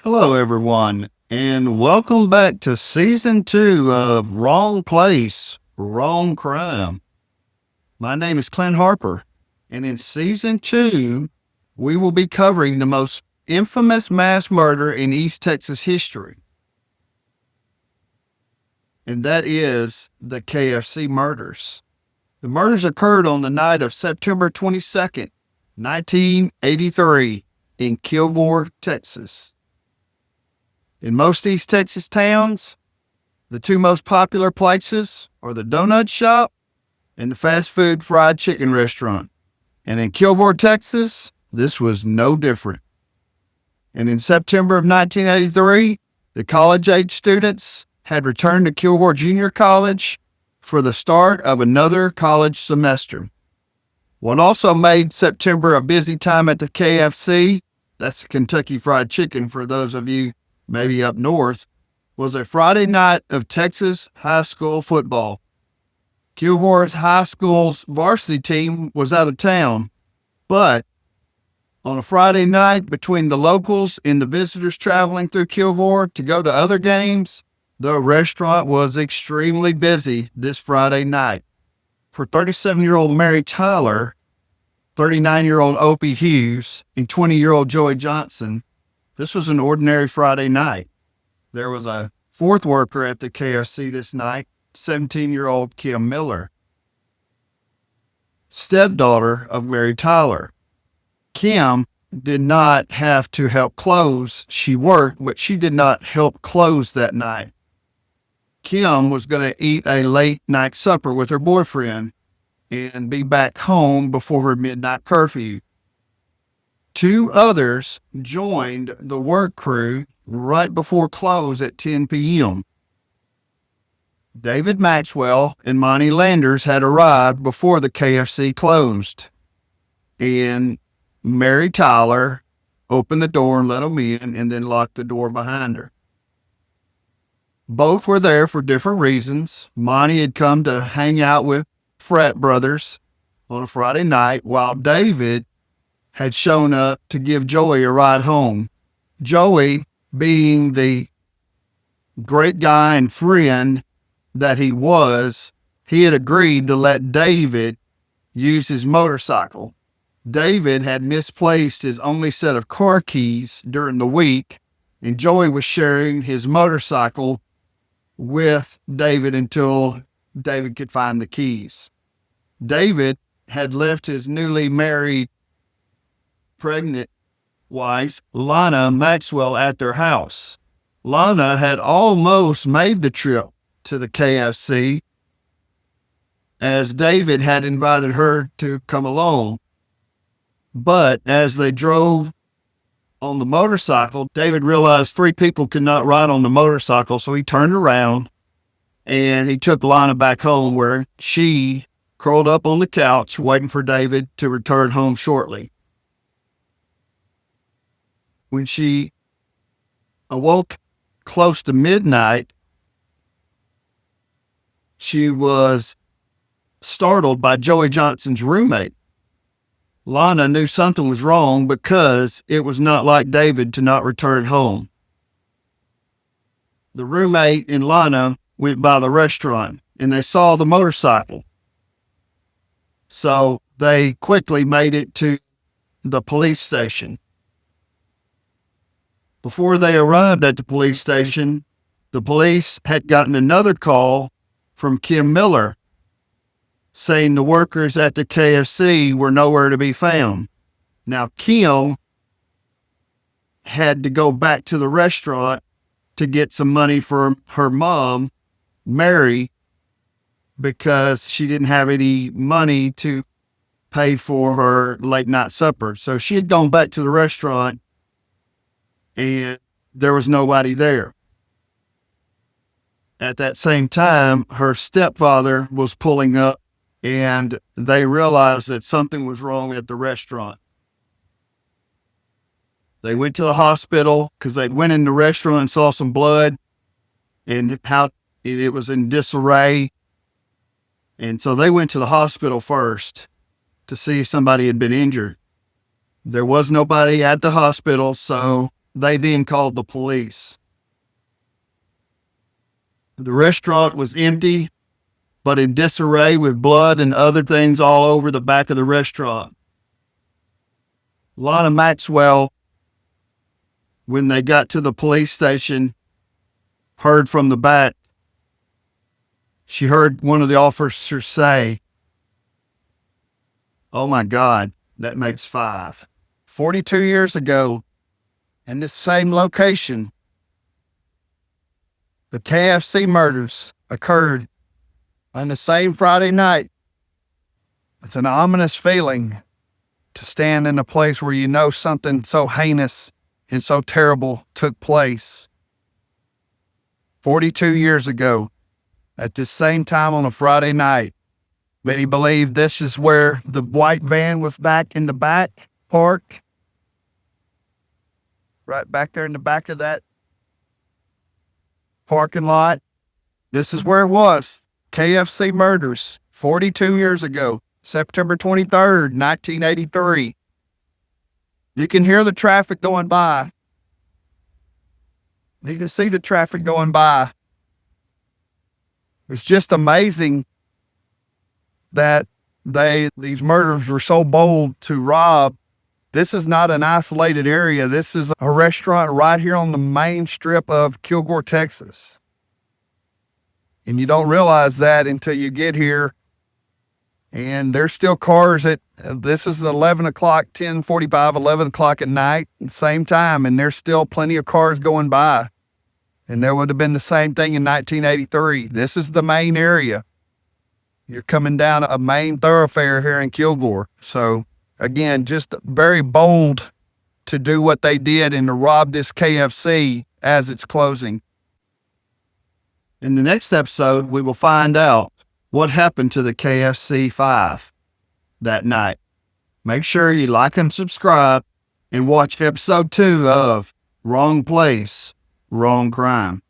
Hello, everyone, and welcome back to season 2 of Wrong Place, Wrong Crime. My name is Clint Harper, and in season 2, we will be covering the most infamous mass murder in East Texas history, and that is the KFC murders. The murders occurred on the night of September 22nd, 1983, in Kilgore, Texas. In most East Texas towns, the two most popular places are the donut shop and the fast food fried chicken restaurant. And in Kilgore, Texas, this was no different. And in September of 1983, the college-age students had returned to Kilgore Junior College for the start of another college semester. What also made September a busy time at the KFC, that's Kentucky Fried Chicken for those of you maybe up north, was a Friday night of Texas high school football. Kilgore's high school's varsity team was out of town, but on a Friday night between the locals and the visitors traveling through Kilgore to go to other games, the restaurant was extremely busy this Friday night. For 37-year-old Mary Tyler, 39-year-old Opie Hughes, and 20-year-old Joey Johnson, this was an ordinary Friday night. There was a fourth worker at the KFC this night, 17-year-old Kim Miller, stepdaughter of Mary Tyler. Kim did not have to help close. She worked, but she did not help close that night. Kim was going to eat a late night supper with her boyfriend and be back home before her midnight curfew. Two others joined the work crew right before close at 10 p.m. David Maxwell and Monty Landers had arrived before the KFC closed, and Mary Tyler opened the door and let them in and then locked the door behind her. Both were there for different reasons. Monty had come to hang out with frat brothers on a Friday night, while David had shown up to give Joey a ride home. Joey, being the great guy and friend that he was, he had agreed to let David use his motorcycle. David had misplaced his only set of car keys during the week, and Joey was sharing his motorcycle with David until David could find the keys. David had left his newly married pregnant wife, Lana Maxwell, at their house. Lana had almost made the trip to the KFC, as David had invited her to come along. But as they drove on the motorcycle, David realized three people could not ride on the motorcycle, so he turned around and he took Lana back home, where she curled up on the couch waiting for David to return home shortly. When she awoke close to midnight, she was startled by Joey Johnson's roommate. Lana knew something was wrong because it was not like David to not return home. The roommate and Lana went by the restaurant and they saw the motorcycle. So they quickly made it to the police station. Before they arrived at the police station, the police had gotten another call from Kim Miller saying the workers at the KFC were nowhere to be found. Now, Kim had to go back to the restaurant to get some money for her mom, Mary, because she didn't have any money to pay for her late night supper. So she had gone back to the restaurant and there was nobody there. At that same time, her stepfather was pulling up and they realized that something was wrong at the restaurant. They went to the hospital because they went in the restaurant and saw some blood and how it was in disarray. And so they went to the hospital first to see if somebody had been injured. There was nobody at the hospital, so They then called the police. The restaurant was empty, but in disarray with blood and other things all over the back of the restaurant. Lana Maxwell, when they got to the police station, heard from the back. She heard one of the officers say, "Oh my God, that makes 5." 42 years ago, in this same location, the KFC murders occurred on the same Friday night. It's an ominous feeling to stand in a place where you know something so heinous and so terrible took place. 42 years ago, at this same time on a Friday night, many believe this is where the white van was back in the back parked. Right back there in the back of that parking lot. This is where it was. KFC Murders, 42 years ago, September 23rd, 1983. You can hear the traffic going by. You can see the traffic going by. It's just amazing that these murderers were so bold to rob. This is not an isolated area. This is a restaurant right here on the main strip of Kilgore, Texas. And you don't realize that until you get here. And there's still cars this is 11 o'clock, 10:45, 11 o'clock at night, same time. And there's still plenty of cars going by. And there would have been the same thing in 1983. This is the main area. You're coming down a main thoroughfare here in Kilgore. So again, just very bold to do what they did and to rob this KFC as it's closing. In the next episode, we will find out what happened to the KFC 5 that night. Make sure you like and subscribe and watch episode 2 of Wrong Place, Wrong Crime.